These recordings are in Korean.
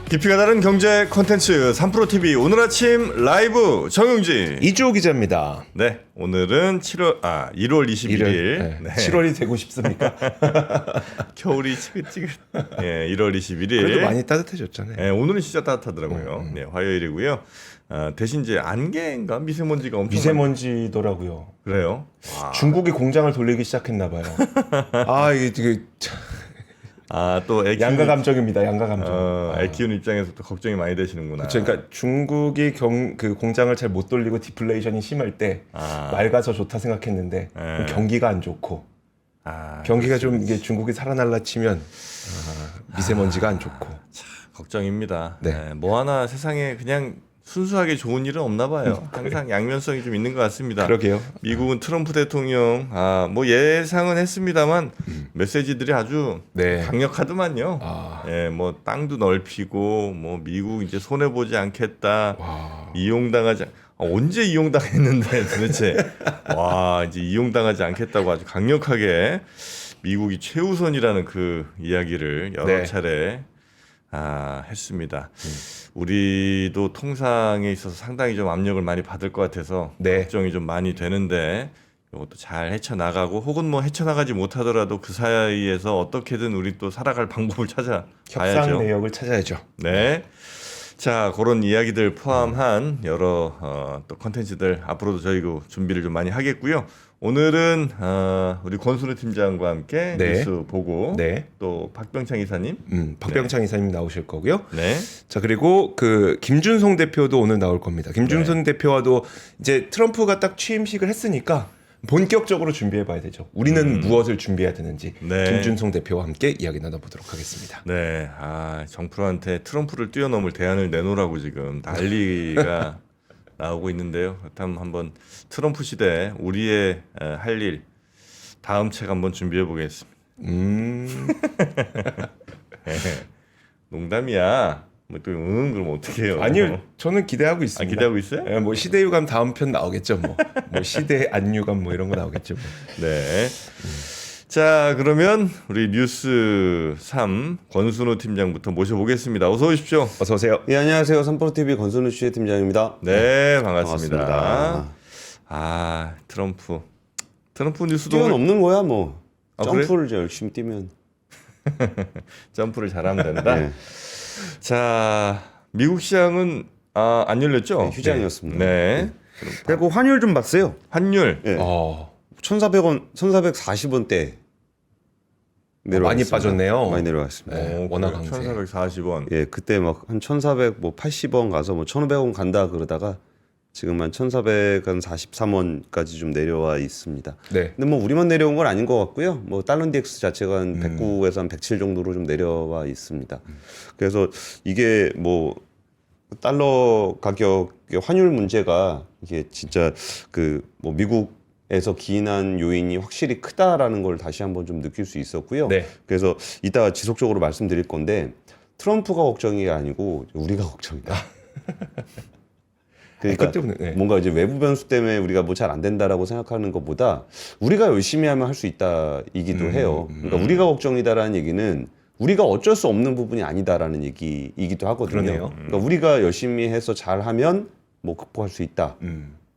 깊이가 다른 경제 콘텐츠 3프로TV 오늘 아침 라이브 정용진 이주호 기자입니다. 네, 오늘은 1월 21일 네. 7월이 되고 싶습니까? 겨울이 지긋지긋. 네, 1월 21일. 그래도 많이 따뜻해졌잖아요. 네, 오늘은 진짜 따뜻하더라고요. 네, 화요일이고요. 대신 이제 안개인가 미세먼지가 엄청 미세먼지더라고요. 그래요? 와. 중국이 공장을 돌리기 시작했나 봐요. 아 이게 또 애 양가 키우는 감정입니다. 양가 감정. 애 키우는 입장에서 또 걱정이 많이 되시는구나. 그러니까 중국이 그 공장을 잘 못 돌리고 디플레이션이 심할 때 맑아서 좋다 생각했는데 경기가 안 좋고 경기가 좀 이게 중국이 살아날라 치면 미세먼지가 안 좋고 걱정입니다. 네. 네, 뭐 하나 세상에 그냥 순수하게 좋은 일은 없나 봐요. 항상 양면성이 좀 있는 것 같습니다. 그러게요. 미국은 트럼프 대통령 뭐 예상은 했습니다만 메시지들이 아주 네. 강력하더만요. 예, 뭐 땅도 넓히고 뭐 미국 이제 손해 보지 않겠다. 이용당하지 언제 이용당했는데 도대체 와 이제 이용당하지 않겠다고 아주 강력하게 미국이 최우선이라는 그 이야기를 여러 네. 차례 했습니다. 우리도 통상에 있어서 상당히 좀 압력을 많이 받을 것 같아서 네. 걱정이 좀 많이 되는데 이것도 잘 헤쳐나가고 혹은 뭐 헤쳐나가지 못하더라도 그 사이에서 어떻게든 우리 또 살아갈 방법을 찾아봐야죠. 협상 내역을 찾아야죠. 네. 자, 그런 이야기들 포함한 여러 또 컨텐츠들 앞으로도 저희가 준비를 좀 많이 하겠고요. 오늘은 우리 권순우 팀장과 함께 네. 뉴스 보고 네. 또 박병창 이사님, 박병창 이사님 나오실 거고요. 네, 자 그리고 그 김준성 대표도 오늘 나올 겁니다. 김준성 대표와도 이제 트럼프가 딱 취임식을 했으니까 본격적으로 준비해봐야 되죠. 우리는 무엇을 준비해야 되는지 네. 김준성 대표와 함께 이야기 나눠보도록 하겠습니다. 네, 정프로한테 트럼프를 뛰어넘을 대안을 내놓으라고 지금 난리가 나오고 있는데요. 그렇다면 한번 트럼프 시대 우리의 할 일 다음 책 한번 준비해 보겠습니다. 농담이야. 뭐 또 그럼 어떻게 해요? 아니요, 저는 기대하고 있습니다. 기대하고 있어요? 예, 뭐 시대유감 다음 편 나오겠죠. 뭐 시대 안유감 뭐 이런 거 나오겠죠. 뭐. 네. 자, 그러면 우리 뉴스 3 권순우 팀장부터 모셔보겠습니다. 어서 오십시오. 어서 오세요. 예, 안녕하세요. 3프로TV 권순우 취재 팀장입니다. 네, 반갑습니다. 반갑습니다. 트럼프 뉴스도 뛰어넘는 거야 뭐. 그래? 점프를 이제 열심히 뛰면. 점프를 잘하면 된다. 네. 자, 미국 시장은 안 열렸죠? 네, 휴장이었습니다. 네. 그리고 환율 좀 봤어요. 환율. 네. 1,400원, 1,440원대 내려왔습니다. 많이 빠졌네요. 많이 내려왔습니다. 네, 워낙 강세. 1,440원. 예, 그때 막 한 1,480원 가서 뭐 1,500원 간다 그러다가 지금 한 1,443원까지 좀 내려와 있습니다. 네. 근데 뭐 우리만 내려온 건 아닌 것 같고요. 뭐 달러 DX 자체가 한 109에서 한 107 정도로 좀 내려와 있습니다. 그래서 이게 뭐 달러 가격의 환율 문제가 이게 진짜 그 뭐 미국에서 기인한 요인이 확실히 크다라는 걸 다시 한번 좀 느낄 수 있었고요. 네. 그래서 이따 지속적으로 말씀드릴 건데 트럼프가 걱정이 아니고 우리가 걱정이다. 그러니까 때문에, 네. 뭔가 이제 외부 변수 때문에 우리가 뭐 잘 안 된다라고 생각하는 것보다 우리가 열심히 하면 할 수 있다이기도 해요. 그러니까 우리가 걱정이다라는 얘기는 우리가 어쩔 수 없는 부분이 아니다라는 얘기이기도 하거든요. 그러네요. 그러니까 우리가 열심히 해서 잘하면 뭐 극복할 수 있다.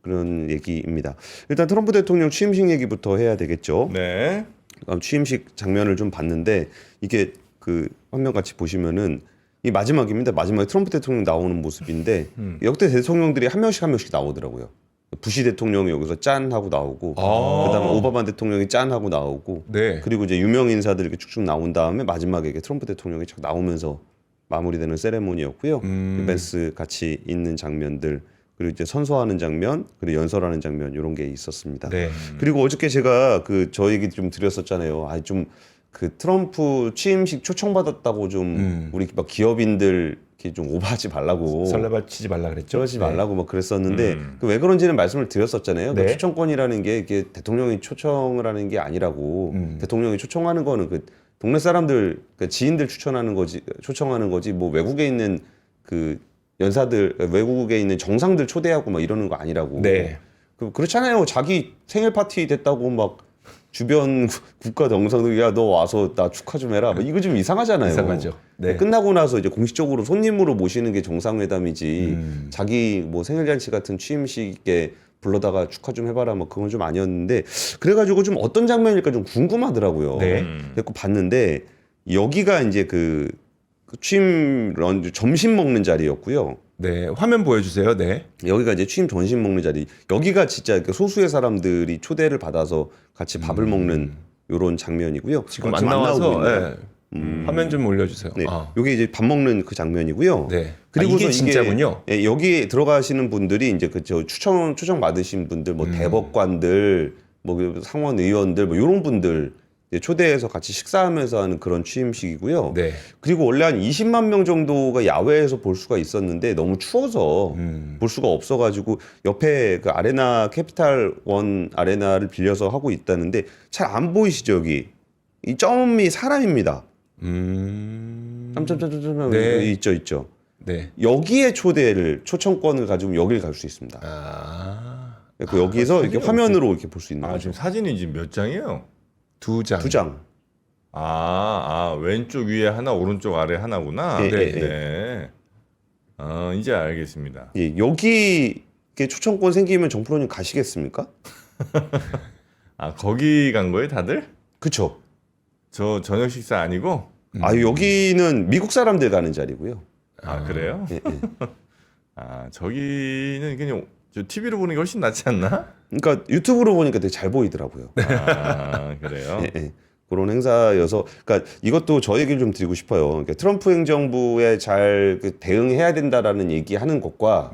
그런 얘기입니다. 일단 트럼프 대통령 취임식 얘기부터 해야 되겠죠. 네. 취임식 장면을 좀 봤는데 이게 그 화면 같이 보시면은 이 마지막입니다. 마지막에 트럼프 대통령 나오는 모습인데 역대 대통령들이 한 명씩 나오더라고요. 부시 대통령이 여기서 짠 하고 나오고 그다음에 오바마 대통령이 짠 하고 나오고 네. 그리고 이제 유명 인사들 이렇게 쭉쭉 나온 다음에 마지막에 이렇게 트럼프 대통령이 착 나오면서 마무리되는 세레모니였고요. 벤스 같이 있는 장면들 그리고 이제 선서하는 장면 그리고 연설하는 장면 이런 게 있었습니다. 네. 그리고 어저께 제가 저 얘기 좀 드렸었잖아요. 좀 그 트럼프 취임식 초청받았다고 좀 우리 막 기업인들 이렇게 좀 오버하지 말라고 설레발치지 말라 그랬죠. 그러지 말라고 막 그랬었는데 왜 그런지는 말씀을 드렸었잖아요. 네. 그 초청권이라는 게 이게 대통령이 초청을 하는 게 아니라고 대통령이 초청하는 거는 그 동네 사람들 그 지인들 초청하는 거지 뭐 외국에 있는 그 연사들 외국에 있는 정상들 초대하고 막 이러는 거 아니라고. 네. 그렇잖아요. 자기 생일 파티 됐다고 막 주변 국가 정상들이 야 너 와서 나 축하 좀 해라. 뭐 이거 좀 이상하잖아요. 이상하죠. 네. 끝나고 나서 이제 공식적으로 손님으로 모시는 게 정상회담이지. 자기 뭐 생일잔치 같은 취임식에 불러다가 축하 좀 해봐라. 뭐 그건 좀 아니었는데 그래가지고 좀 어떤 장면일까 좀 궁금하더라고요. 네. 그래서 봤는데 여기가 이제 그 취임 점심 먹는 자리였고요. 네, 화면 보여주세요. 네. 여기가 이제 취임 점심 먹는 자리. 여기가 진짜 이렇게 소수의 사람들이 초대를 받아서 같이 밥을 먹는 이런 장면이고요. 지금 지금 안 나와서 나오고 있나요? 화면 좀 올려주세요. 네. 아. 여기 이제 밥 먹는 그 장면이고요. 네. 그리고 이게 진짜군요. 예, 여기 들어가시는 분들이 이제 그저 초청 받으신 분들, 뭐 대법관들, 뭐 상원 의원들, 뭐 이런 분들 이제 초대해서 같이 식사하면서 하는 그런 취임식이고요. 네. 그리고 원래 한 20만 명 정도가 야외에서 볼 수가 있었는데 너무 추워서 볼 수가 없어가지고 옆에 그 아레나 캐피탈 원 아레나를 빌려서 하고 있다는데 잘 안 보이시죠 여기? 이 점이 사람입니다. 점점점점 네. 있죠. 네. 여기에 초청권을 가지고 여기를 갈 수 있습니다. 그 여기서 이렇게 화면으로 이렇게 볼 수 있는 아, 거죠. 지금 사진이 지금 몇 장이에요? 2장. 2장. 왼쪽 위에 하나, 오른쪽 아래 하나구나. 예, 네. 예, 네. 이제 알겠습니다. 예, 여기 이렇게 초청권 생기면 정프로님 가시겠습니까? 거기 간 거예요, 다들? 그쵸. 저 저녁 식사 아니고? 여기는 미국 사람들 가는 자리고요. 그래요? 예, 예. 저기는 그냥 저 TV로 보는 게 훨씬 낫지 않나? 그러니까 유튜브로 보니까 되게 잘 보이더라고요. 그래요? 예, 예. 그런 행사여서, 그러니까 이것도 저 얘기를 좀 드리고 싶어요. 그러니까 트럼프 행정부에 잘 대응해야 된다라는 얘기하는 것과,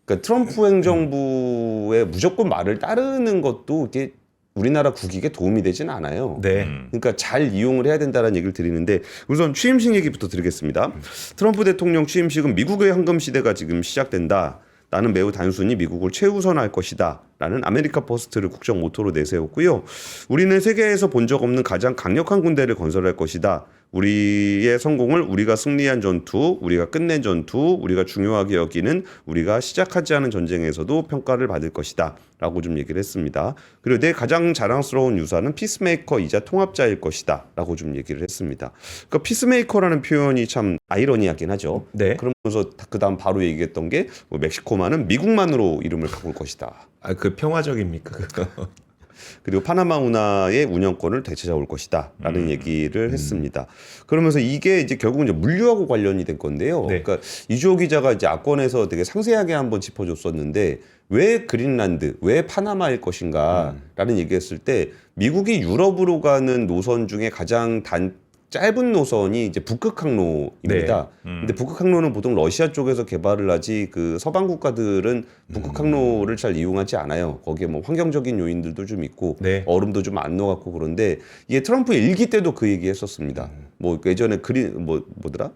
그러니까 트럼프 행정부의 무조건 말을 따르는 것도 이게 우리나라 국익에 도움이 되진 않아요. 네. 그러니까 잘 이용을 해야 된다는 얘기를 드리는데 우선 취임식 얘기부터 드리겠습니다. 트럼프 대통령 취임식은 미국의 황금 시대가 지금 시작된다. 나는 매우 단순히 미국을 최우선할 것이다. 라는 아메리카 퍼스트를 국정 모토로 내세웠고요. 우리는 세계에서 본 적 없는 가장 강력한 군대를 건설할 것이다. 우리의 성공을 우리가 승리한 전투, 우리가 끝낸 전투, 우리가 중요하게 여기는 우리가 시작하지 않은 전쟁에서도 평가를 받을 것이다. 라고 좀 얘기를 했습니다. 그리고 내 가장 자랑스러운 유사는 피스메이커이자 통합자일 것이다. 라고 좀 얘기를 했습니다. 그러니까 피스메이커라는 표현이 참 아이러니하긴 하죠. 네. 그러면서 그 다음 바로 얘기했던 게 멕시코만은 미국만으로 이름을 바꿀 것이다. 그 평화적입니까? 그거? 그리고 파나마 운하의 운영권을 되찾아올 것이다 라는 얘기를 했습니다. 그러면서 이게 이제 결국은 이제 물류하고 관련이 된 건데요. 네. 그러니까 이주호 기자가 이제 악권에서 되게 상세하게 한번 짚어줬었는데 왜 그린란드, 왜 파나마일 것인가 라는 얘기했을 때 미국이 유럽으로 가는 노선 중에 가장 짧은 노선이 이제 북극 항로입니다. 근데 북극 항로는 보통 러시아 쪽에서 개발을 하지 그 서방 국가들은 북극 항로를 잘 이용하지 않아요. 거기에 뭐 환경적인 요인들도 좀 있고 네. 얼음도 좀 안 녹았고 그런데 이게 트럼프 일기 때도 그 얘기했었습니다. 뭐 예전에 뭐더라?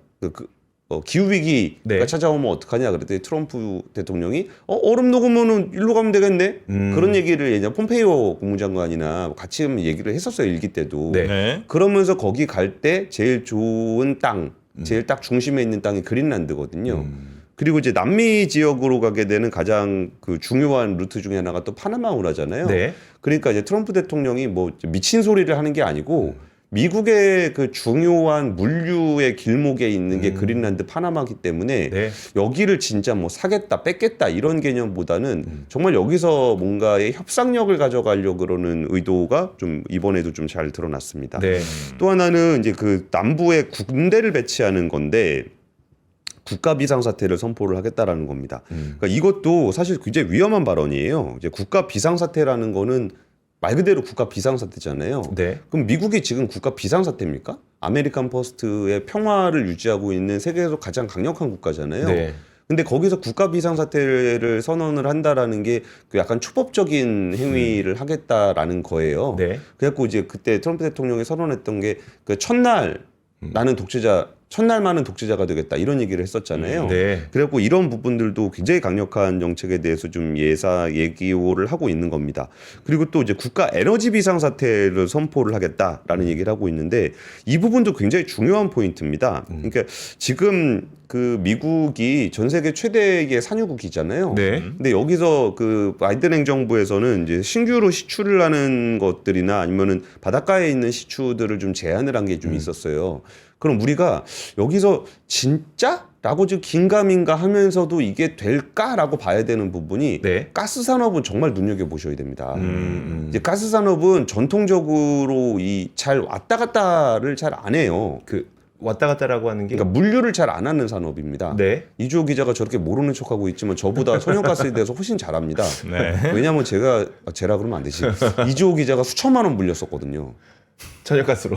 기후 위기가 네. 찾아오면 어떡하냐 그랬더니 트럼프 대통령이 얼음 녹으면은 일로 가면 되겠네. 그런 얘기를 예전 폼페이오 국무장관이나 같이 얘기를 했었어요 일기 때도. 네. 네. 그러면서 거기 갈 때 제일 좋은 땅, 제일 딱 중심에 있는 땅이 그린란드거든요. 그리고 이제 남미 지역으로 가게 되는 가장 그 중요한 루트 중에 하나가 또 파나마 운하잖아요. 네. 그러니까 이제 트럼프 대통령이 뭐 미친 소리를 하는 게 아니고 미국의 그 중요한 물류의 길목에 있는 게 그린란드 파나마기 때문에 네. 여기를 진짜 뭐 사겠다 뺏겠다 이런 개념보다는 정말 여기서 뭔가의 협상력을 가져가려고 그러는 의도가 좀 이번에도 좀 잘 드러났습니다. 네. 또 하나는 이제 그 남부에 군대를 배치하는 건데 국가 비상사태를 선포를 하겠다라는 겁니다. 그러니까 이것도 사실 굉장히 위험한 발언이에요. 이제 국가 비상사태라는 거는 말 그대로 국가 비상사태잖아요. 네. 그럼 미국이 지금 국가 비상사태입니까? 아메리칸 퍼스트의 평화를 유지하고 있는 세계에서 가장 강력한 국가잖아요. 네. 근데 거기서 국가 비상사태를 선언을 한다라는 게 그 약간 초법적인 행위를 하겠다라는 거예요. 네. 그래갖고 이제 그때 트럼프 대통령이 선언했던 게 그 첫날 나는 독재자 첫날만은 독재자가 되겠다 이런 얘기를 했었잖아요. 네. 그래갖고 이런 부분들도 굉장히 강력한 정책에 대해서 좀 예기호를 하고 있는 겁니다. 그리고 또 이제 국가 에너지 비상사태를 선포를 하겠다라는 얘기를 하고 있는데 이 부분도 굉장히 중요한 포인트입니다. 그러니까 지금 그 미국이 전 세계 최대의 산유국이잖아요. 네. 근데 여기서 그 바이든 행정부에서는 이제 신규로 시추를 하는 것들이나 아니면은 바닷가에 있는 시추들을 좀 제한을 한 게 좀 있었어요. 그럼 우리가 여기서 진짜? 라고 좀 긴가민가 하면서도 이게 될까라고 봐야 되는 부분이 네. 가스 산업은 정말 눈여겨 보셔야 됩니다. 이제 가스 산업은 전통적으로 이 잘 왔다 갔다를 잘 안 해요. 그 왔다 갔다라고 하는 게 그러니까 물류를 잘 안 하는 산업입니다. 네. 이주호 기자가 저렇게 모르는 척하고 있지만 저보다 천연가스에 대해서 훨씬 잘합니다. 네. 왜냐하면 제가 그러면 안 되지. 이주호 기자가 수천만 원 물렸었거든요. 천연가스로.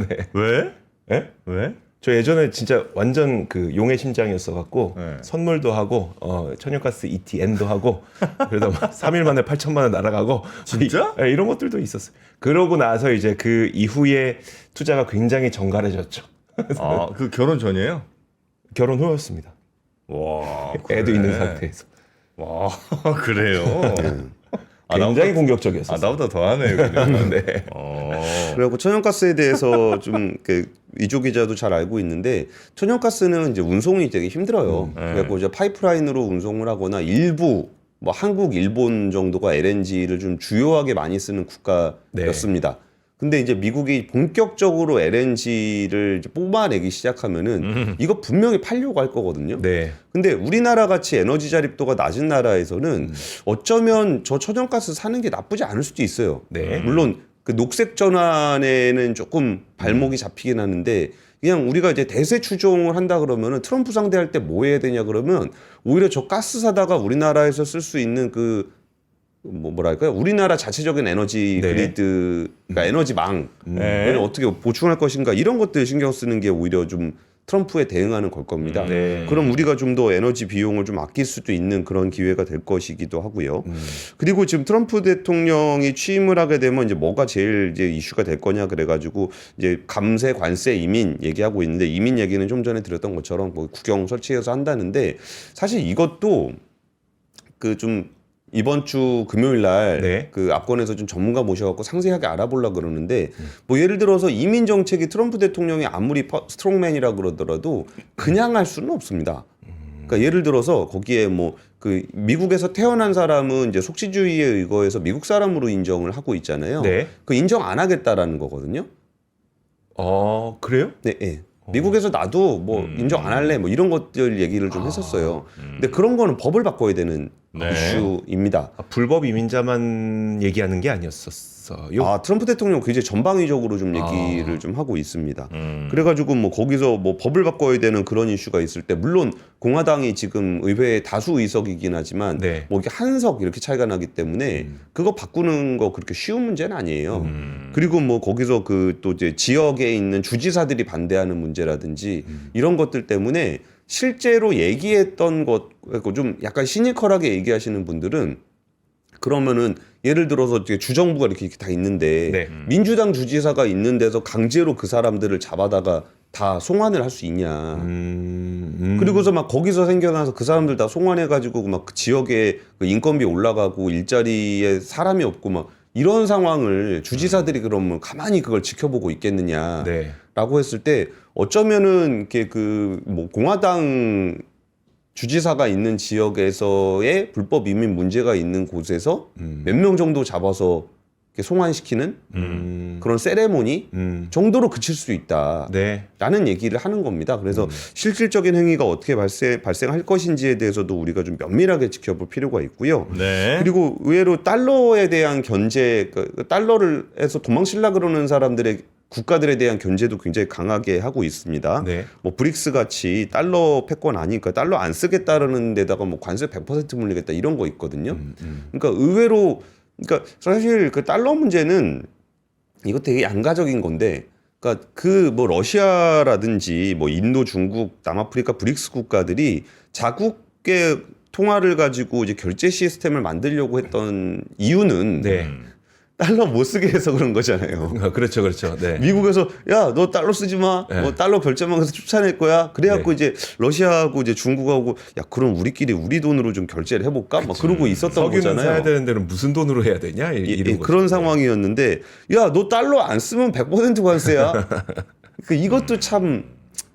네. 왜? 네? 왜? 저 예전에 진짜 완전 그 용의 심장이었어 갖고 네. 선물도 하고 천연가스 ETN도 하고 그러다 막 3일 만에 8천만 원 날아가고 진짜? 이런 것들도 있었어요. 그러고 나서 이제 그 이후에 투자가 굉장히 정갈해졌죠. 아, 그 결혼 전이에요? 결혼 후였습니다. 와, 애도 그래. 있는 상태에서. 와, 그래요. 아, 굉장히 나보다- 공격적이었어요. 아, 나보다 더 하네, 그래. 네. 그리고 천연가스에 대해서 좀 이주호 기자도 잘 알고 있는데 천연가스는 이제 운송이 되게 힘들어요. 그래서 이제 파이프라인으로 운송을 하거나 일부 뭐 한국, 일본 정도가 LNG를 좀 주요하게 많이 쓰는 국가였습니다. 근데 이제 미국이 본격적으로 LNG를 뽑아내기 시작하면은 이거 분명히 팔려고 할 거거든요. 네. 근데 우리나라 같이 에너지 자립도가 낮은 나라에서는 어쩌면 저 천연가스 사는 게 나쁘지 않을 수도 있어요. 네. 물론 그 녹색 전환에는 조금 발목이 잡히긴 하는데 그냥 우리가 이제 대세 추종을 한다 그러면은 트럼프 상대할 때 뭐 해야 되냐 그러면 오히려 저 가스 사다가 우리나라에서 쓸 수 있는 그 뭐랄까요? 우리나라 자체적인 에너지 네. 그리드, 그러니까 에너지망을 네. 어떻게 보충할 것인가 이런 것들 신경 쓰는 게 오히려 좀 트럼프에 대응하는 걸 겁니다. 네. 그럼 우리가 좀 더 에너지 비용을 좀 아낄 수도 있는 그런 기회가 될 것이기도 하고요. 그리고 지금 트럼프 대통령이 취임을 하게 되면 이제 뭐가 제일 이제 이슈가 될 거냐 그래가지고 이제 감세, 관세, 이민 얘기하고 있는데 이민 얘기는 좀 전에 드렸던 것처럼 뭐 국경 설치해서 한다는데 사실 이것도 그 좀 이번 주 금요일 날 네. 그 압권에서 좀 전문가 모셔갖고 상세하게 알아보려고 그러는데 뭐 예를 들어서 이민 정책이 트럼프 대통령이 아무리 스트롱맨이라 그러더라도 그냥 할 수는 없습니다. 그러니까 예를 들어서 거기에 뭐 그 미국에서 태어난 사람은 이제 속시주의에 의거해서 미국 사람으로 인정을 하고 있잖아요. 네. 그 인정 안 하겠다라는 거거든요. 그래요? 네, 예. 미국에서 나도 뭐 인정 안 할래 뭐 이런 것들 얘기를 좀 했었어요. 근데 그런 거는 법을 바꿔야 되는 네. 이슈입니다. 불법 이민자만 얘기하는 게 아니었었어요. 트럼프 대통령 굉장히 전방위적으로 좀 얘기를 좀 하고 있습니다. 음. 그래가지고 뭐 거기서 뭐 법을 바꿔야 되는 그런 이슈가 있을 때 물론 공화당이 지금 의회의 다수 의석이긴 하지만 네. 뭐 이게 한석 이렇게 차이가 나기 때문에 그거 바꾸는 거 그렇게 쉬운 문제는 아니에요. 그리고 뭐 거기서 그 또 이제 지역에 있는 주지사들이 반대하는 문제라든지 이런 것들 때문에 실제로 얘기했던 것, 좀 약간 시니컬하게 얘기하시는 분들은 그러면은 예를 들어서 주정부가 이렇게 다 있는데 네. 민주당 주지사가 있는 데서 강제로 그 사람들을 잡아다가 다 송환을 할 수 있냐. 그리고서 막 거기서 생겨나서 그 사람들 다 송환해가지고 막 그 지역에 그 인건비 올라가고 일자리에 사람이 없고 막 이런 상황을 주지사들이 그러면 가만히 그걸 지켜보고 있겠느냐라고 네. 했을 때 어쩌면은 이렇게 그 뭐 공화당 주지사가 있는 지역에서의 불법 이민 문제가 있는 곳에서 몇 명 정도 잡아서 이렇게 송환시키는 그런 세레모니 정도로 그칠 수 있다라는 네. 얘기를 하는 겁니다. 그래서 실질적인 행위가 어떻게 발생할 것인지에 대해서도 우리가 좀 면밀하게 지켜볼 필요가 있고요. 네. 그리고 의외로 달러에 대한 견제, 그 달러를 해서 도망치려 그러는 사람들의 국가들에 대한 견제도 굉장히 강하게 하고 있습니다. 네. 뭐 브릭스 같이 달러 패권 아니니까 달러 안 쓰겠다라는 데다가 뭐 관세 100% 물리겠다 이런 거 있거든요. 그러니까 의외로 그러니까 사실 그 달러 문제는 이거 되게 양가적인 건데 그러니까 그 뭐 러시아라든지 뭐 인도, 중국, 남아프리카 브릭스 국가들이 자국의 통화를 가지고 이제 결제 시스템을 만들려고 했던 이유는 네. 달러 못 쓰게 해서 그런 거잖아요. 그렇죠, 그렇죠. 네. 미국에서 야, 너 달러 쓰지 마. 네. 뭐 달러 결제만 해서 쫓아낼 거야. 그래갖고 이제 러시아하고 이제 중국하고 야, 그럼 우리끼리 우리 돈으로 좀 결제를 해볼까? 막 그러고 있었던 석유는 거잖아요. 사야 되는 데는 무슨 돈으로 해야 되냐? 이런 그런 거죠. 상황이었는데 야, 너 달러 안 쓰면 100% 관세야. 이것도 참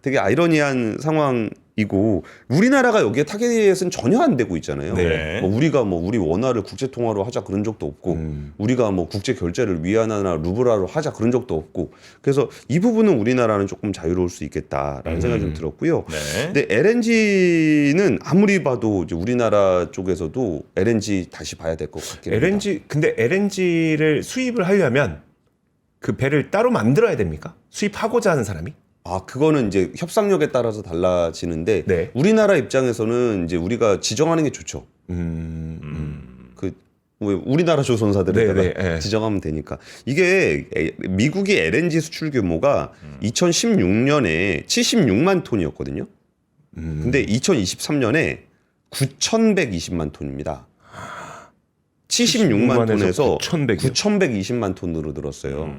되게 아이러니한 상황이고 우리나라가 여기에 타겟은 전혀 안 되고 있잖아요. 네. 우리가 우리 원화를 국제 통화로 하자 그런 적도 없고 우리가 국제 결제를 위안화나 루블화로 하자 그런 적도 없고 그래서 이 부분은 우리나라는 조금 자유로울 수 있겠다라는 생각이 좀 들었고요. 네. 근데 LNG는 아무리 봐도 이제 우리나라 쪽에서도 LNG 다시 봐야 될 것 같긴 합니다. 근데 LNG를 수입을 하려면 그 배를 따로 만들어야 됩니까? 수입하고자 하는 사람이? 그거는 이제 협상력에 따라서 달라지는데 네. 우리나라 입장에서는 이제 우리가 지정하는 게 좋죠. 우리나라 조선사들에다가 네, 네, 네. 지정하면 되니까 이게 미국이 LNG 수출 규모가 2016년에 76만 톤이었거든요. 근데 2023년에 9,120만 톤입니다. 76만 톤에서 9,120만 톤으로 늘었어요.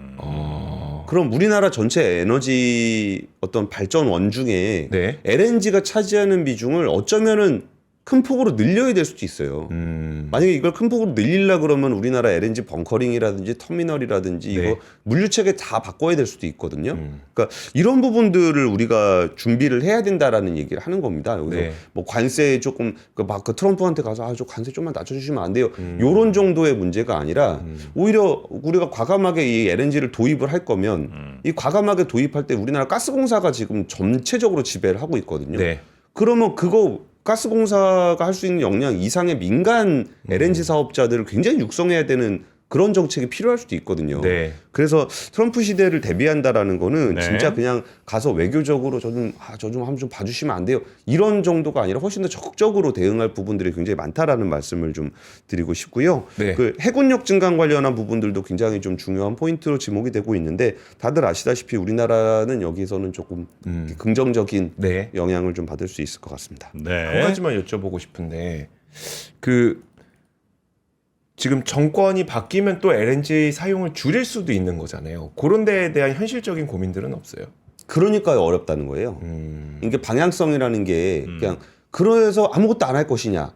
그럼 우리나라 전체 에너지 어떤 발전 원 중에 네. LNG가 차지하는 비중을 어쩌면은 큰 폭으로 늘려야 될 수도 있어요. 만약에 이걸 큰 폭으로 늘리려 그러면 우리나라 LNG 벙커링이라든지 터미널이라든지 네. 이거 물류체계 다 바꿔야 될 수도 있거든요. 그러니까 이런 부분들을 우리가 준비를 해야 된다라는 얘기를 하는 겁니다. 여기서 네. 관세 조금 그 트럼프한테 가서 저 관세 좀만 낮춰주시면 안 돼요. 요런 정도의 문제가 아니라 오히려 우리가 과감하게 이 LNG를 도입을 할 거면 이 과감하게 도입할 때 우리나라 가스공사가 지금 전체적으로 지배를 하고 있거든요. 네. 그러면 그거 가스공사가 할 수 있는 역량 이상의 민간 LNG 사업자들을 굉장히 육성해야 되는 그런 정책이 필요할 수도 있거든요. 네. 그래서 트럼프 시대를 대비한다라는 거는 네. 진짜 그냥 가서 외교적으로 저 좀 한번 좀 봐주시면 안 돼요. 이런 정도가 아니라 훨씬 더 적극적으로 대응할 부분들이 굉장히 많다라는 말씀을 좀 드리고 싶고요. 네. 그 해군력 증강 관련한 부분들도 굉장히 좀 중요한 포인트로 지목이 되고 있는데 다들 아시다시피 우리나라는 여기서는 조금 긍정적인 네. 영향을 좀 받을 수 있을 것 같습니다. 네. 한 가지만 여쭤보고 싶은데 지금 정권이 바뀌면 또 LNG 사용을 줄일 수도 있는 거잖아요. 그런 데에 대한 현실적인 고민들은 없어요. 그러니까 어렵다는 거예요. 이게 방향성이라는 게 그냥 그래서 아무것도 안 할 것이냐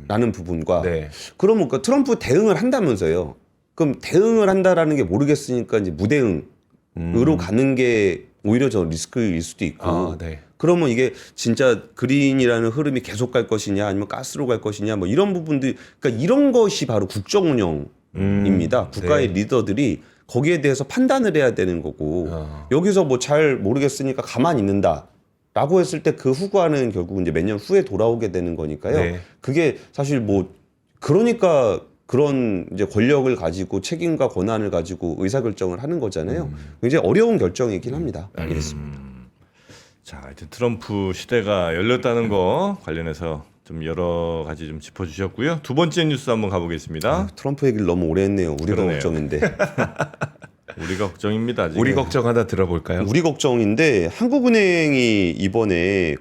라는 부분과 네. 그러면 그 트럼프 대응을 한다면서요. 그럼 대응을 한다라는 게 모르겠으니까 이제 무대응으로 가는 게 오히려 저 리스크일 수도 있고 네. 그러면 이게 진짜 그린이라는 흐름이 계속 갈 것이냐 아니면 가스로 갈 것이냐 뭐 이런 부분들 그러니까 이런 것이 바로 국정 운영입니다. 국가의 네. 리더들이 거기에 대해서 판단을 해야 되는 거고 여기서 뭐 잘 모르겠으니까 가만히 있는다. 라고 했을 때 그 후과는 결국 이제 몇 년 후에 돌아오게 되는 거니까요. 네. 그게 사실 그러니까 그런 이제 권력을 가지고 책임과 권한을 가지고 의사결정을 하는 거잖아요. 굉장히 어려운 결정이긴 합니다. 알겠습니다. 자, 하여튼 트럼프 시대가 열렸다는 거 관련해서 좀 여러 가지 좀 짚어주셨고요. 두 번째 뉴스 한번 가보겠습니다. 트럼프 얘기를 너무 오래 했네요. 우리가 그러네요. 걱정인데. 우리가 걱정입니다. 지금. 우리 걱정 하나 들어볼까요? 우리 걱정인데 한국은행이 이번에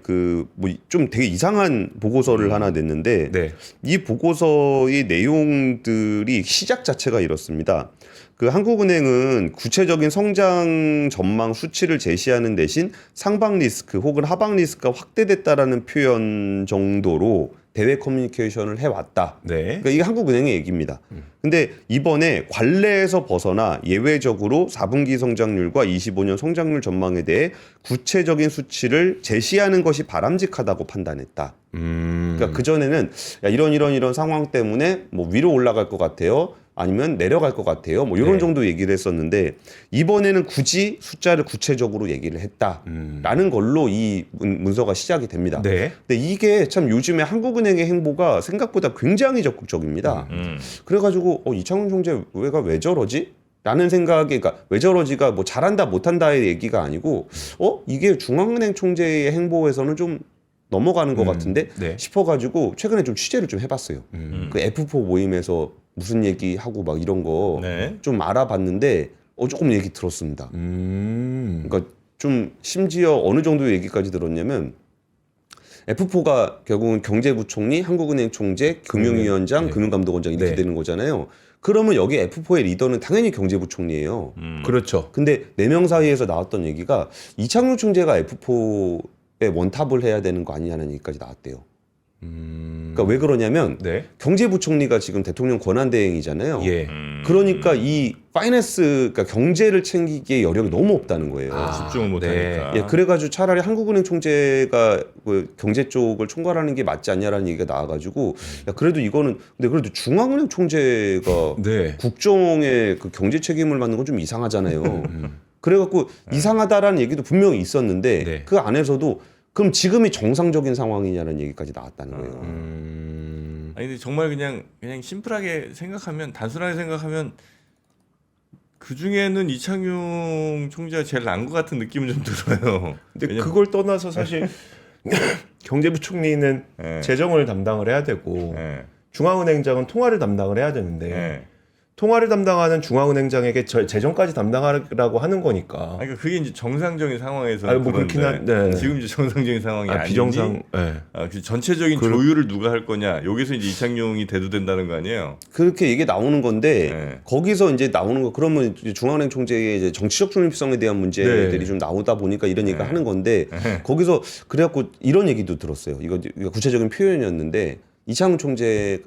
좀 되게 이상한 보고서를 하나 냈는데 네. 이 보고서의 내용들이 시작 자체가 이렇습니다. 그 한국은행은 구체적인 성장 전망 수치를 제시하는 대신 상방 리스크 혹은 하방 리스크가 확대됐다라는 표현 정도로 대외 커뮤니케이션을 해왔다. 네. 그러니까 이게 한국은행의 얘기입니다. 근데 이번에 관례에서 벗어나 예외적으로 4분기 성장률과 25년 성장률 전망에 대해 구체적인 수치를 제시하는 것이 바람직하다고 판단했다. 그러니까 그전에는 야, 이런 상황 때문에 뭐 위로 올라갈 것 같아요. 아니면 내려갈 것 같아요. 뭐 이런 네. 정도 얘기를 했었는데 이번에는 굳이 숫자를 구체적으로 얘기를 했다라는 걸로 이 문서가 시작이 됩니다. 네. 근데 이게 참 요즘에 한국은행의 행보가 생각보다 굉장히 적극적입니다. 그래가지고 이창훈 총재가 왜 저러지? 라는 생각이 그러니까 왜 저러지가 뭐 잘한다 못한다의 얘기가 아니고 이게 중앙은행 총재의 행보에서는 좀 넘어가는 것 같은데 네. 싶어가지고 최근에 좀 취재를 좀 해봤어요. 그 F4 모임에서 무슨 얘기하고 막 이런 거 좀 네. 알아봤는데 조금 얘기 들었습니다. 그러니까 좀 심지어 어느 정도 얘기까지 들었냐면 F4가 결국은 경제부총리, 한국은행 총재, 금융위원장, 네. 금융감독원장 이렇게 네. 되는 거잖아요. 그러면 여기 F4의 리더는 당연히 경제부총리예요. 그렇죠. 근데 4명 사이에서 나왔던 얘기가 이창용 총재가 F4의 원탑을 해야 되는 거 아니냐는 얘기까지 나왔대요. 그러니까 왜 그러냐면 네. 경제부총리가 지금 대통령 권한대행이잖아요. 예. 그러니까 이 파이낸스, 그러니까 경제를 챙기기에 여력이 너무 없다는 거예요. 집중을 못 네. 하니까. 예, 그래가지고 차라리 한국은행 총재가 그 경제 쪽을 총괄하는 게 맞지 않냐라는 얘기가 나와가지고, 야, 그래도 이거는, 근데 그래도 중앙은행 총재가 네. 국정의 그 경제 책임을 맡는 건 좀 이상하잖아요. 그래갖고 이상하다라는 얘기도 분명히 있었는데, 네. 그 안에서도 그럼 지금이 정상적인 상황이냐는 얘기까지 나왔다는 거예요. 아니 근데 정말 그냥 심플하게 생각하면 단순하게 생각하면 그 중에는 이창용 총재가 제일 나은 것 같은 느낌은 좀 들어요. 근데 왜냐면- 그걸 떠나서 사실 경제부총리는 네. 재정을 담당을 해야 되고 네. 중앙은행장은 통화를 담당을 해야 되는데 네. 통화를 담당하는 중앙은행장에게 재정까지 담당하라고 하는 거니까. 아니, 그러니까 그게 이제 정상적인 상황에서 아니, 뭐 그렇긴 네. 지금 이제 정상적인 상황이 아니니 비정상. 네. 그 전체적인 조율을 누가 할 거냐 여기서 이제 이창용이 대두된다는 거 아니에요? 그렇게 이게 나오는 건데 네. 거기서 이제 나오는 거 그러면 이제 중앙은행 총재의 이제 정치적 중립성에 대한 문제들이 네. 좀 나오다 보니까 이런 얘기를 하는 건데 거기서 그래갖고 이런 얘기도 들었어요. 이거 구체적인 표현이었는데 이창용 총재를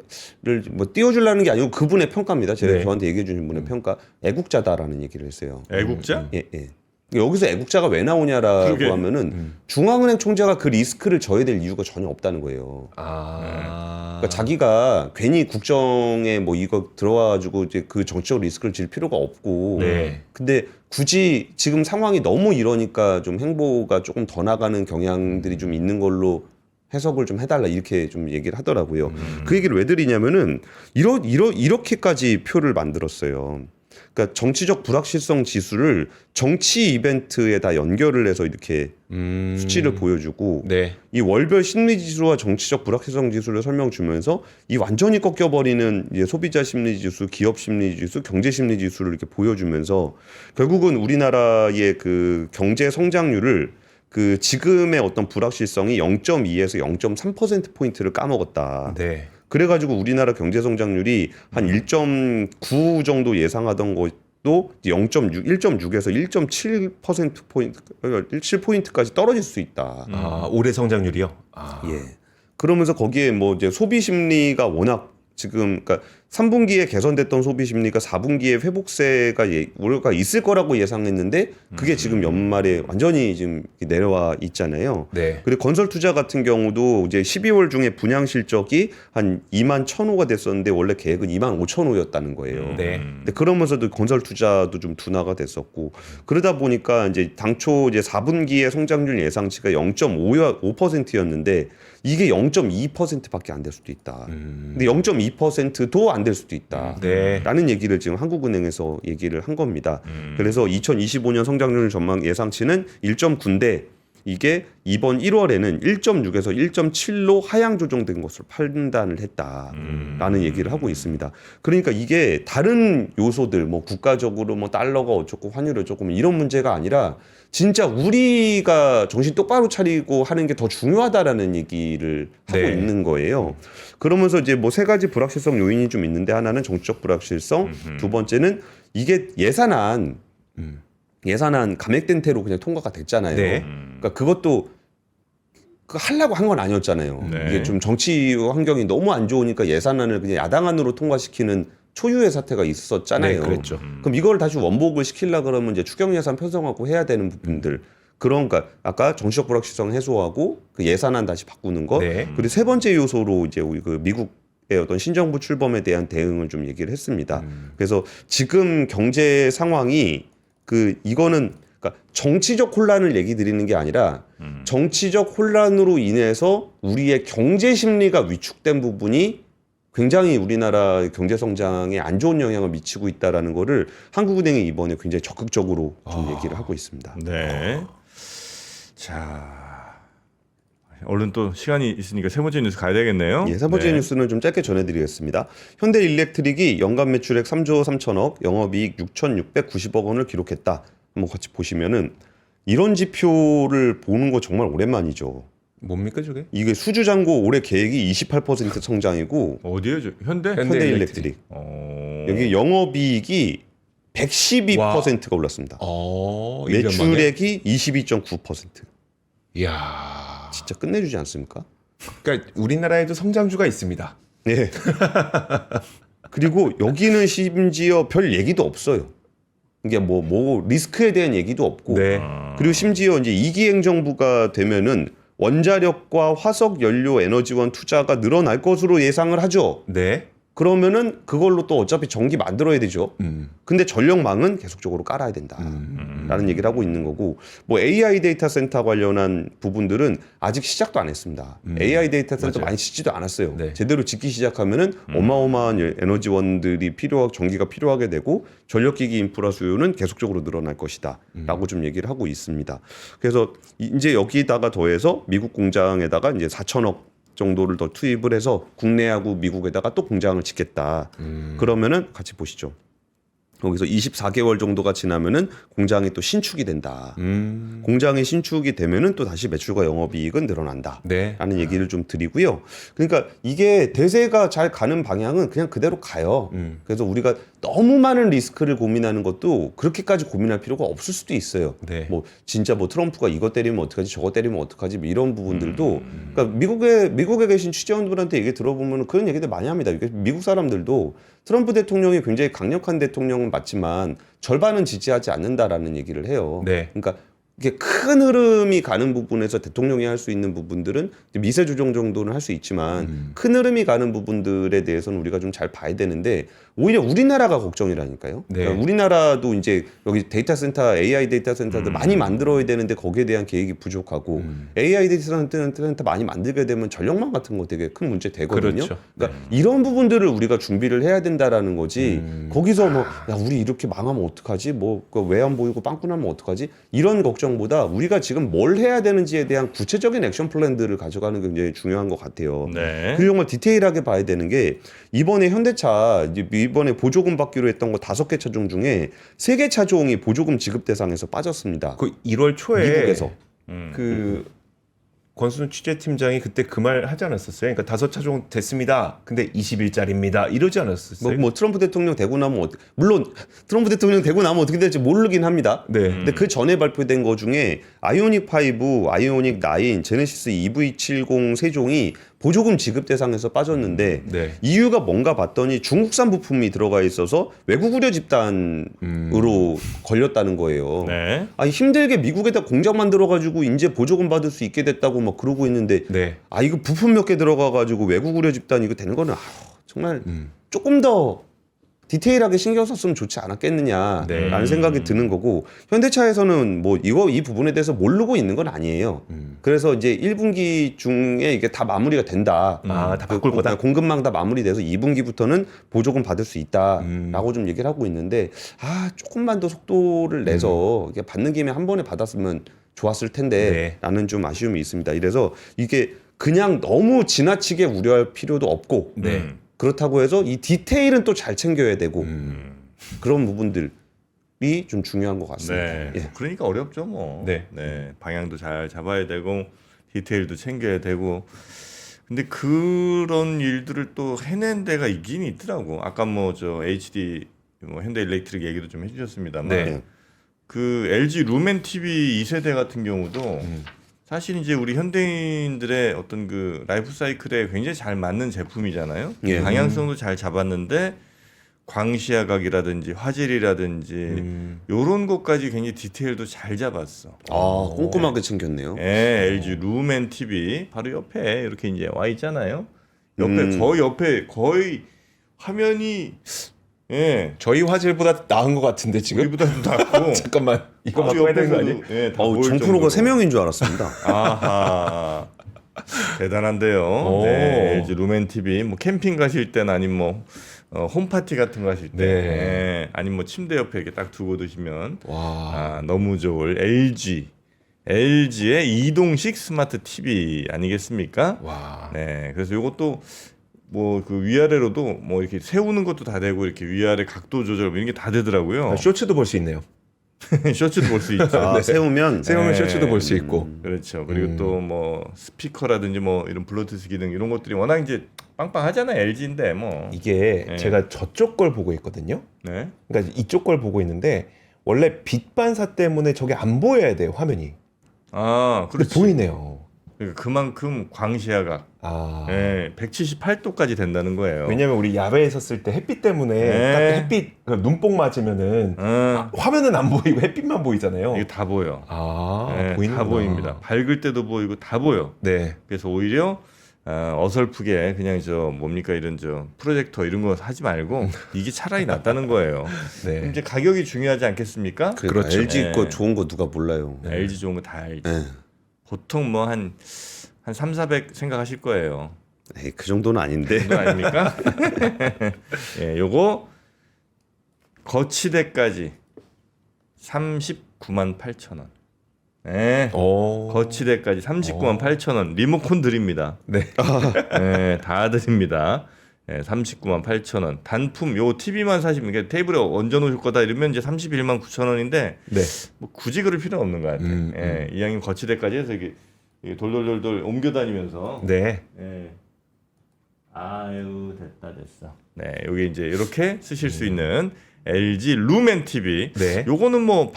뭐 띄워주려는 게 아니고 그분의 평가입니다. 제가 네. 저한테 얘기해 주신 분의 평가 애국자다라는 얘기를 했어요. 애국자? 예, 예. 여기서 애국자가 왜 나오냐라고 그러게. 하면은 중앙은행 총재가 그 리스크를 져야 될 이유가 전혀 없다는 거예요. 그러니까 자기가 괜히 국정에 뭐 이거 들어와가지고 이제 그 정치적 리스크를 질 필요가 없고. 네. 근데 굳이 지금 상황이 너무 이러니까 좀 행보가 조금 더 나가는 경향들이 좀 있는 걸로 해석을 좀 해달라 이렇게 좀 얘기를 하더라고요. 그 얘기를 왜 드리냐면은 이렇게까지 표를 만들었어요. 그러니까 정치적 불확실성 지수를 정치 이벤트에 다 연결을 해서 이렇게 수치를 보여주고 네. 이 월별 심리 지수와 정치적 불확실성 지수를 설명 주면서 이 완전히 꺾여버리는 이제 소비자 심리 지수, 기업 심리 지수, 경제 심리 지수를 이렇게 보여주면서 결국은 우리나라의 그 경제 성장률을 그 지금의 어떤 불확실성이 0.2에서 0.3% 포인트를 까먹었다. 네. 그래가지고 우리나라 경제 성장률이 한 1.9 정도 예상하던 것도 0.6, 1.6에서 1.7% 포인트, 1.7포인트까지 떨어질 수 있다. 올해 성장률이요? 아. 예. 그러면서 거기에 뭐 이제 소비 심리가 워낙 지금 그러니까 3분기에 개선됐던 소비 심리가 4분기에 회복세가 있을 거라고 예상했는데 그게 지금 연말에 완전히 지금 내려와 있잖아요. 네. 그리고 건설 투자 같은 경우도 이제 12월 중에 분양 실적이 한 2만 1,000호가 됐었는데 원래 계획은 2만 5,000호였다는 거예요. 네. 근데 그러면서도 건설 투자도 좀 둔화가 됐었고 그러다 보니까 이제 당초 이제 4분기의 성장률 예상치가 0.5%였는데 이게 0.2%밖에 안 될 수도 있다. 근데 0.2%도 안 될 수도 있다. 네. 라는 얘기를 지금 한국은행에서 얘기를 한 겁니다. 그래서 2025년 성장률 전망 예상치는 1.9인데 이게 이번 1월에는 1.6에서 1.7로 하향 조정된 것으로 판단을 했다라는 얘기를 하고 있습니다. 그러니까 이게 다른 요소들 뭐 국가적으로 뭐 달러가 어쩌고 환율이 어쩌고 이런 문제가 아니라 진짜 우리가 정신 똑바로 차리고 하는 게 더 중요하다라는 얘기를 하고 네. 있는 거예요. 그러면서 이제 뭐 세 가지 불확실성 요인이 좀 있는데 하나는 정치적 불확실성, 두 번째는 이게 예산안 감액된 태로 그냥 통과가 됐잖아요. 네. 그러니까 그것도 하려고 한 건 아니었잖아요. 네. 이게 좀 정치 환경이 너무 안 좋으니까 예산안을 그냥 야당안으로 통과시키는 초유의 사태가 있었잖아요. 네, 그랬죠. 그럼 이걸 다시 원복을 시키려 그러면 이제 추경 예산 편성하고 해야 되는 부분들. 그러니까 아까 정치적 불확실성 해소하고 그 예산안 다시 바꾸는 거. 네. 그리고 세 번째 요소로 이제 우리 그 미국의 어떤 신정부 출범에 대한 대응을 좀 얘기를 했습니다. 그래서 지금 경제 상황이 이거는 그러니까 정치적 혼란을 얘기 드리는 게 아니라 정치적 혼란으로 인해서 우리의 경제 심리가 위축된 부분이 굉장히 우리나라 경제 성장에 안 좋은 영향을 미치고 있다라는 거를 한국은행이 이번에 굉장히 적극적으로 좀 얘기를 하고 있습니다. 네. 자, 얼른 또 시간이 있으니까 세 번째 뉴스 가야 되겠네요. 예, 세 번째 네. 뉴스는 좀 짧게 전해드리겠습니다. 현대일렉트릭이 연간 매출액 3조 3천억, 영업이익 6,690억 원을 기록했다. 한번 같이 보시면은 이런 지표를 보는 거 정말 오랜만이죠. 뭡니까 저게? 이게 수주 잔고 올해 계획이 28% 성장이고 어디에요? 현대? 현대일렉트릭. 여기 영업이익이 112%가 올랐습니다. 1년 만에? 매출액이 22.9%. 이야. 진짜 끝내주지 않습니까? 그러니까 우리나라에도 성장주가 있습니다. 네. 그리고 여기는 심지어 별 얘기도 없어요. 이게 뭐 리스크에 대한 얘기도 없고. 네. 그리고 심지어 이제 2기 행정부가 되면은 원자력과 화석 연료 에너지원 투자가 늘어날 것으로 예상을 하죠. 네. 그러면은 그걸로 또 어차피 전기 만들어야 되죠. 근데 전력망은 계속적으로 깔아야 된다라는 얘기를 하고 있는 거고, 뭐 AI 데이터 센터 관련한 부분들은 아직 시작도 안 했습니다. AI 데이터 센터 많이 짓지도 않았어요. 네. 제대로 짓기 시작하면은 어마어마한 에너지원들이 전기가 필요하게 되고 전력기기 인프라 수요는 계속적으로 늘어날 것이다라고 좀 얘기를 하고 있습니다. 그래서 이제 여기다가 더해서 미국 공장에다가 이제 4천억 정도를 더 투입을 해서 국내하고 미국에다가 또 공장을 짓겠다. 그러면은 같이 보시죠. 거기서 24개월 정도가 지나면은 공장이 또 신축이 된다. 공장이 신축이 되면은 또 다시 매출과 영업이익은 늘어난다. 네. 라는 얘기를 좀 드리고요. 그러니까 이게 대세가 잘 가는 방향은 그냥 그대로 가요. 그래서 우리가 너무 많은 리스크를 고민하는 것도 그렇게까지 고민할 필요가 없을 수도 있어요. 네. 뭐 진짜 뭐 트럼프가 이거 때리면 어떡하지 저거 때리면 어떡하지 뭐 이런 부분들도 그러니까 미국에 계신 취재원들한테 얘기 들어보면 그런 얘기들 많이 합니다. 이게 미국 사람들도 트럼프 대통령이 굉장히 강력한 대통령은 맞지만 절반은 지지하지 않는다라는 얘기를 해요. 네. 그러니까 이게 큰 흐름이 가는 부분에서 대통령이 할 수 있는 부분들은 미세 조정 정도는 할 수 있지만 큰 흐름이 가는 부분들에 대해서는 우리가 좀 잘 봐야 되는데 오히려 우리나라가 걱정이라니까요. 네. 그러니까 우리나라도 이제 여기 데이터 센터, AI 데이터 센터들 많이 만들어야 되는데 거기에 대한 계획이 부족하고 AI 데이터 센터 많이 만들게 되면 전력망 같은 거 되게 큰 문제 되거든요. 그렇죠. 그러니까 이런 부분들을 우리가 준비를 해야 된다라는 거지. 거기서 뭐 야 우리 이렇게 망하면 어떡하지? 뭐 왜 안 보이고 빵꾸 나면 어떡하지? 이런 걱정보다 우리가 지금 뭘 해야 되는지에 대한 구체적인 액션 플랜들을 가져가는 게 굉장히 중요한 것 같아요. 네. 그리고 정말 디테일하게 봐야 되는 게 이번에 현대차 이번에 보조금 받기로 했던 거 5개 차종 중에 3개 차종이 보조금 지급 대상에서 빠졌습니다. 그 1월 초에 미국에서. 그 권순우 취재팀장이 그때 그 말 하지 않았었어요? 그러니까 5차종 됐습니다. 근데 20일짜리입니다. 이러지 않았었어요? 뭐 트럼프 대통령 되고 나면 물론 트럼프 대통령 되고 나면 어떻게 될지 모르긴 합니다. 네. 근데 그 전에 발표된 거 중에 아이오닉 5, 아이오닉 9, 제네시스 EV70 세종이 보조금 지급 대상에서 빠졌는데 네. 이유가 뭔가 봤더니 중국산 부품이 들어가 있어서 외국 우려 집단으로 걸렸다는 거예요. 네. 아니 힘들게 미국에다 공장 만들어 가지고 이제 보조금 받을 수 있게 됐다고 막 그러고 있는데 네. 아 이거 부품 몇 개 들어가 가지고 외국 우려 집단 이거 되는 거는 정말 조금 더 디테일하게 신경 썼으면 좋지 않았겠느냐라는 네. 생각이 드는 거고 현대차에서는 뭐 이 부분에 대해서 모르고 있는 건 아니에요. 그래서 이제 1분기 중에 이게 다 마무리가 된다. 다 바꿀 거다. 공급망 다 마무리돼서 2분기부터는 보조금 받을 수 있다라고 좀 얘기를 하고 있는데 조금만 더 속도를 내서 이게 받는 김에 한 번에 받았으면 좋았을 텐데라는 좀 아쉬움이 있습니다. 이래서 이게 그냥 너무 지나치게 우려할 필요도 없고 네. 그렇다고 해서 이 디테일은 또 잘 챙겨야 되고 그런 부분들이 좀 중요한 것 같습니다. 네. 예. 그러니까 어렵죠, 뭐. 네. 방향도 잘 잡아야 되고 디테일도 챙겨야 되고. 근데 그런 일들을 또 해낸 데가 있긴 있더라고. 아까 뭐 저 HD 현대일렉트릭 얘기도 좀 해주셨습니다만, 네. 그 LG 루멘 TV 2세대 같은 경우도 사실 이제 우리 현대인들의 어떤 그 라이프 사이클에 굉장히 잘 맞는 제품이잖아요. 예. 방향성도 잘 잡았는데 광시야각이라든지 화질이라든지 요런 것까지 굉장히 디테일도 잘 잡았어. 꼼꼼하게 챙겼네요. 예, LG 루멘 TV 바로 옆에 이렇게 이제 와 있잖아요. 옆에 거의 화면이 저희 화질보다 나은 것 같은데 지금? 우리보다도 낫고 잠깐만 이거 바로 바꿔야 되는 거 아니에요? 예, 다 보일 정프로가 정도로. 3명인 줄 알았습니다. 아하. 대단한데요. 네, LG 루멘 TV 뭐 캠핑 가실 때나 아니면 뭐 홈파티 같은 거 하실 때, 네. 아니면 뭐 침대 옆에 이렇게 딱 두고 드시면 와. 너무 좋을 LG의 이동식 스마트 TV 아니겠습니까? 와. 네, 그래서 이것도 뭐 그 위아래로도 뭐 이렇게 세우는 것도 다 되고 이렇게 위아래 각도 조절 뭐 이런 게 다 되더라고요. 쇼츠도 볼 수 있네요. 쇼츠도 볼 수 있죠. 아, 세우면 세우면 쇼츠도 볼 수 있고. 그렇죠. 그리고 또 뭐 스피커라든지 뭐 이런 블루투스 기능 이런 것들이 워낙 이제 빵빵하잖아요. LG인데 뭐. 이게 네. 제가 저쪽 걸 보고 있거든요. 네. 그러니까 이쪽 걸 보고 있는데 원래 빛 반사 때문에 저게 안 보여야 돼요, 화면이. 아, 근데 그렇지. 보이네요. 그러니까 그만큼 광시야각 아. 178도까지 된다는 거예요. 왜냐면 우리 야외에서 쓸 때 햇빛 때문에 네. 딱 햇빛 그 눈뽕 맞으면은 화면은 안 보이고 햇빛만 보이잖아요. 이게 다 보여. 보이는 다 보입니다. 밝을 때도 보이고 다 보여. 네. 그래서 오히려 어설프게 그냥 저 뭡니까 이런 저 프로젝터 이런 거 하지 말고 이게 차라리 낫다는 거예요. 네. 이제 가격이 중요하지 않겠습니까? 그렇죠. LG 네. 거 좋은 거 누가 몰라요. LG 좋은 거 다 알지. 네. 보통 뭐 한 3,400 생각하실 거예요. 에이, 그 정도는 아닌데. 그거 아닙니까? 예, 요거 거치대까지 39만 8천 원. 예. 거치대까지 39만 8천 원. 리모컨 드립니다. 네. 예, 다 드립니다. 예, 39만 8천 원. 단품 요 TV만 사시면 그러니까 테이블에 얹어 놓으실 거다 이러면 이제 31만 9천 원인데 네. 뭐 굳이 그럴 필요는 없는 것 같아요. 예, 이왕이면 거치대까지 해서 이게 돌돌돌돌 옮겨 다니면서 네. 예. 아유 됐어. 네, 여기 이제 이렇게 쓰실 수 있는 LG 루멘 TV. 네. 요거는 뭐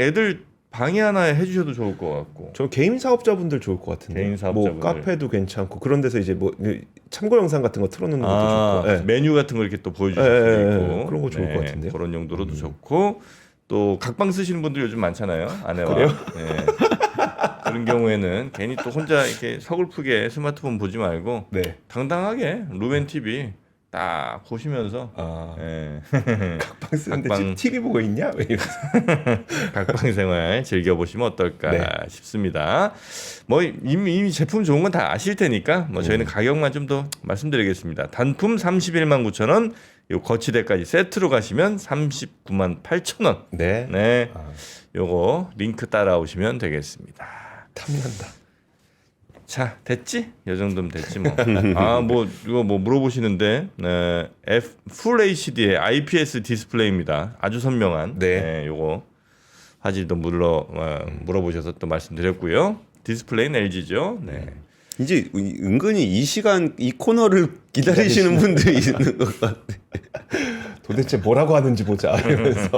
애들 방에 하나 해주셔도 좋을 것 같고. 저 개인 사업자분들 좋을 것 같은데. 개인 사업자분들. 뭐 카페도 괜찮고 그런 데서 이제 뭐 참고 영상 같은 거 틀어놓는 것도 좋고. 네. 메뉴 같은 거 이렇게 또 보여주실 수도 있고. 그런 거 좋을 것 같은데요. 그런 용도로도 좋고. 또 각방 쓰시는 분들 요즘 많잖아요. 아내와. 그래요? 네. 그런 경우에는 괜히 또 혼자 이렇게 서글프게 스마트폰 보지 말고 네. 당당하게 루멘 TV 딱 보시면서 예. 각방 쓰는데 각방. 지금 TV 보고 있냐? 왜 이러면서. 각방 생활 즐겨보시면 어떨까 네. 싶습니다. 뭐 이미 제품 좋은 건 다 아실 테니까 뭐 저희는 가격만 좀 더 말씀드리겠습니다. 단품 31만 9천 원, 요 거치대까지 세트로 가시면 39만 8천 원. 네. 네, 요거 링크 따라오시면 되겠습니다. 탐난다. 자, 됐지? 요 정도면 됐지 뭐. 뭐 이거 뭐 물어보시는데 Full HD의 IPS 디스플레이입니다. 아주 선명한. 네. 요거 화질도 물어보셔서 또 말씀드렸고요. 디스플레이는 LG죠. 네. 이제 은근히 이 시간 이 코너를 기다리시는 분들이 있는 것 같아. 도대체 뭐라고 하는지 보자 이러면서.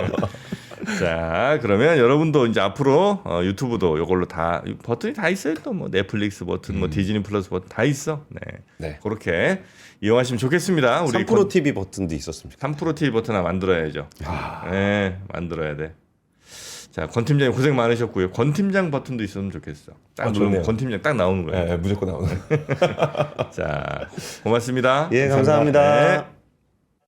자, 그러면 여러분도 이제 앞으로 유튜브도 이걸로 다 버튼이 다 있어요. 또 뭐 넷플릭스 버튼, 뭐 디즈니 플러스 버튼 다 있어. 네. 네. 그렇게 이용하시면 좋겠습니다. 우리 3프로 TV 버튼도 있었습니다. 3프로 TV 버튼 하나 만들어야죠. 네, 만들어야 돼. 자, 권 팀장님 고생 많으셨고요. 권 팀장 버튼도 있으면 좋겠어. 딱 누르면 좋네요. 권 팀장 딱 나오는 거예요. 네, 무조건 나오는. 자, 고맙습니다. 예, 감사합니다. 네.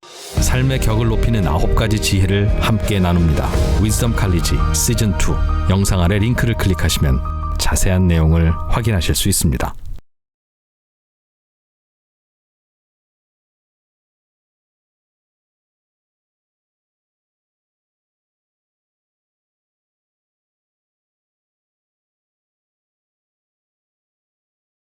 삶의 격을 높이는 9가지 지혜를 함께 나눕니다. 위즈덤 칼리지 시즌 2 영상 아래 링크를 클릭하시면 자세한 내용을 확인하실 수 있습니다.